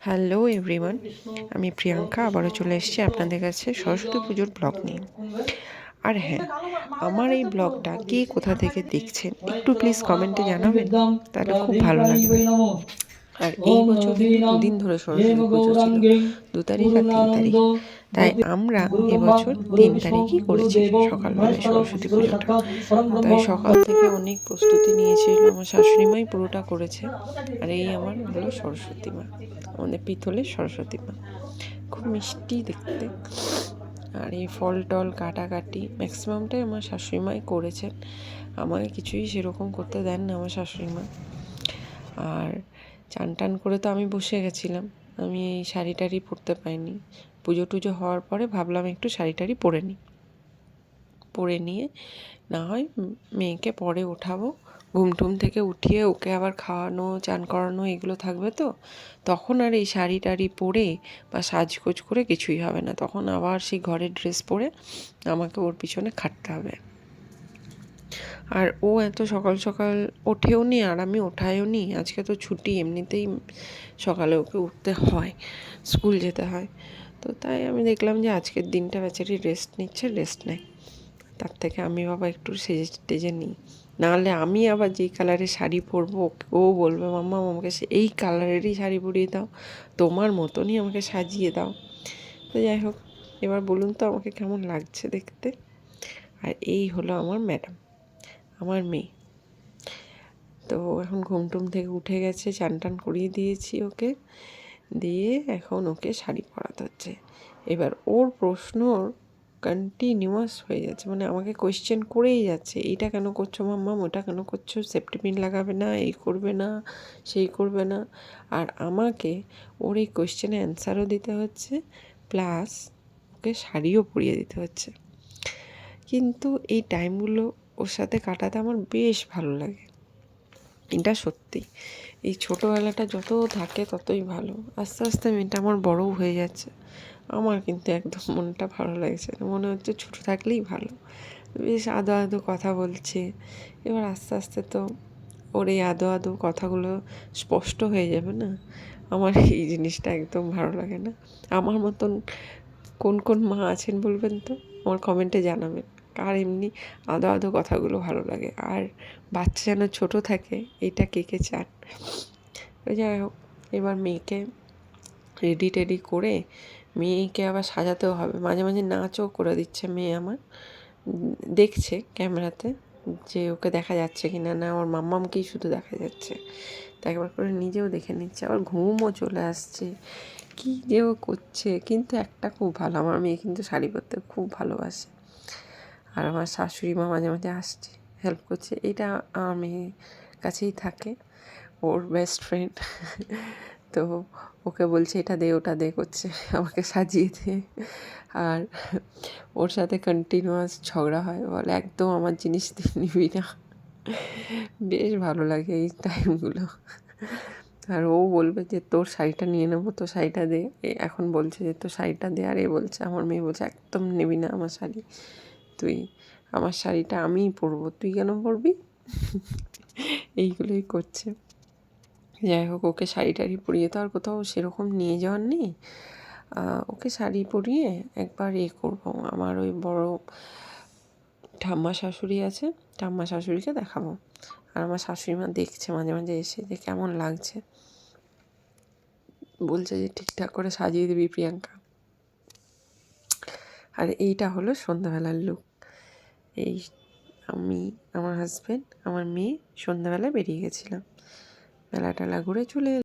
Hello everyone, আমি প্রিয়াঙ্কা আবারও চলে এসেছি আপনাদের কাছে সরস্বতী পুজোর ব্লগ নিয়ে। আর হ্যাঁ, আমার এই ব্লগটা কে কোথা থেকে দেখছেন একটু প্লিজ কমেন্টে জানাবেন, তাহলে খুব ভালো লাগবে। আর এই বছর কিন্তু দুদিন ধরে সরস্বতী পুজো ছিল, 2 তারিখ আর 3 তারিখ। তাই আমরা এবছর 3 তারিখই করেছি সকালবেলায় সরস্বতী পুজোটা। তাই সকাল থেকে অনেক প্রস্তুতি নিয়েছিল, আমার শাশুড়ি মাই পুরোটা করেছে। আর এই আমার হলো সরস্বতী মা, আমাদের পিতলের সরস্বতী মা, খুব মিষ্টি দেখতে। আর এই ফল টল কাটাকাটি ম্যাক্সিমামটাই আমার শাশুড়ি মাই করেছেন, আমাকে কিছুই সেরকম করতে দেন না আমার শাশুড়ি মা। আর চান টান করে তো আমি বসে গেছিলাম, আমি এই শাড়ি টাড়ি পরতে পাইনি। পুজো টুজো হওয়ার পরে ভাবলাম একটু শাড়ি টাড়ি পরে নিই, পরে নিয়ে না হয় মেয়েকে পরে ওঠাবো, ঘুম টুম থেকে উঠিয়ে ওকে আবার খাওয়ানো চান করানো এগুলো থাকবে, তো তখন আর এই শাড়ি টাড়ি পরে বা সাজগোজ করে কিছুই হবে না, তখন আবার সেই ঘরের ড্রেস পরে আমাকে ওর পিছনে খাটতে হবে। আর ও এত সকাল সকাল ওঠেও নি, আর আমি ওঠায়ও নি, আজকে তো ছুটি, এমনিতেই সকালে ওকে উঠতে হয়, স্কুল যেতে হয়। তো তাই আমি দেখলাম যে আজকের দিনটা বেচারি রেস্ট নিচ্ছে, রেস্ট নেয়, তার থেকে আমি বাবা একটু সেজে টেজে নিই। নাহলে আমি আবার যেই কালারের শাড়ি পরবো ও বলবে মাম্মা আমাকে এই কালারেরই শাড়ি পরিয়ে দাও, তোমার মতনই আমাকে সাজিয়ে দাও। তো যাই হোক, এবার বলুন তো আমাকে কেমন লাগছে দেখতে। আর এই হলো আমার ম্যাডাম, আমার মেয়ে। তো এখন ঘুম টুম থেকে উঠে গেছে, চান টান করিয়ে দিয়েছি ওকে, দিয়ে এখন ওকে শাড়ি পরাতে হচ্ছে। এবার ওর প্রশ্ন কন্টিনিউয়াস হয়ে যাচ্ছে, মানে আমাকে কোয়েশ্চেন করেই যাচ্ছে, এইটা কেন করছো মাম্মাম, ওটা কেন করছো, সেফটি পিন লাগাবে না, এই করবে না, সেই করবে না। আর আমাকে ওর এই কোয়েশ্চেনে অ্যান্সারও দিতে হচ্ছে, প্লাস ওকে শাড়িও পরিয়ে দিতে হচ্ছে। কিন্তু এই টাইমগুলো ওর সাথে কাটাতে আমার বেশ ভালো লাগে, এটা সত্যি। এই ছোটোবেলাটা যত থাকে ততই ভালো, আস্তে আস্তে মেয়েটা আমার বড়ও হয়ে যাচ্ছে, আমার কিন্তু একদম মনটা ভালো লাগছে না, মনে হচ্ছে ছোটো থাকলেই ভালো। বেশ আদো আদো কথা বলছে, এবার আস্তে আস্তে তো ওর এই আদো আদো কথাগুলো স্পষ্ট হয়ে যাবে না। আমার এই জিনিসটা একদম ভালো লাগে না। আমার মতন কোন কোন মা আছেন বলবেন তো, আমার কমেন্টে জানাবেন কার এমনি আদো আদো কথাগুলো ভালো লাগে, আর বাচ্চা যেন ছোটো থাকে, এইটা কে কে চান। ওই যাই হোক, এবার মেয়েকে রেডি টেডি করে মেয়েকে আবার সাজাতেও হবে, মাঝে মাঝে নাচও করে দিচ্ছে মেয়ে আমার, দেখছে ক্যামেরাতে যে ওকে দেখা যাচ্ছে কি না, না আমার মাম্মামকেই শুধু দেখা যাচ্ছে। তো একবার করে নিজেও দেখে নিচ্ছে, আবার ঘুমও চলে আসছে, কী যে ও করছে। কিন্তু একটা খুব ভালো, আমার মেয়ে কিন্তু শাড়ি পরতে খুব ভালোবাসে, আর আমার শাশুড়ি মা মাঝে মাঝে আসছে হেল্প করছে, এটা আমার মেয়ের কাছেই থাকে, ওর বেস্ট ফ্রেন্ড। তো ওকে বলছে এটা দে ওটা দে করছে, আমাকে সাজিয়ে দে। আর ওর সাথে কন্টিনিউয়াস ঝগড়া হয়, বলে একদম আমার জিনিস নিবি না। বেশ ভালো লাগে এই টাইমগুলো। আর ও বলবে যে তোর শাড়িটা নিয়ে নেবো, তো শাড়িটা দে, এখন বলছে যে তোর শাড়িটা দে, আর এ বলছে, আমার মেয়ে বলছে একদম নেবি না আমার শাড়ি, তুই আমার শাড়িটা আমিই পরবো, তুই কেন পরবি। এইগুলোই করছে। যাই হোক, ওকে শাড়ি টাড়ি পরিয়ে তো আর কোথাও সেরকম নিয়ে যাওয়ার নেই, ওকে শাড়ি পরিয়ে একবার করবো, আমার ওই বড় ঠাম্মা শাশুড়ি আছে, ঠাম্মা শাশুড়িকে দেখাবো। আর আমার শাশুড়ি মা দেখছে মাঝে মাঝে এসে যে কেমন লাগছে, বলছে যে ঠিকঠাক করে সাজিয়ে দিবি প্রিয়াঙ্কা। আর এইটা হলো সন্ধ্যাবেলার লুক। এই আমি, আমার হাজব্যান্ড, আমার মেয়ে সন্ধ্যাবেলায় বেরিয়ে গেছিলাম, মেলা টেলা ঘুরে চলে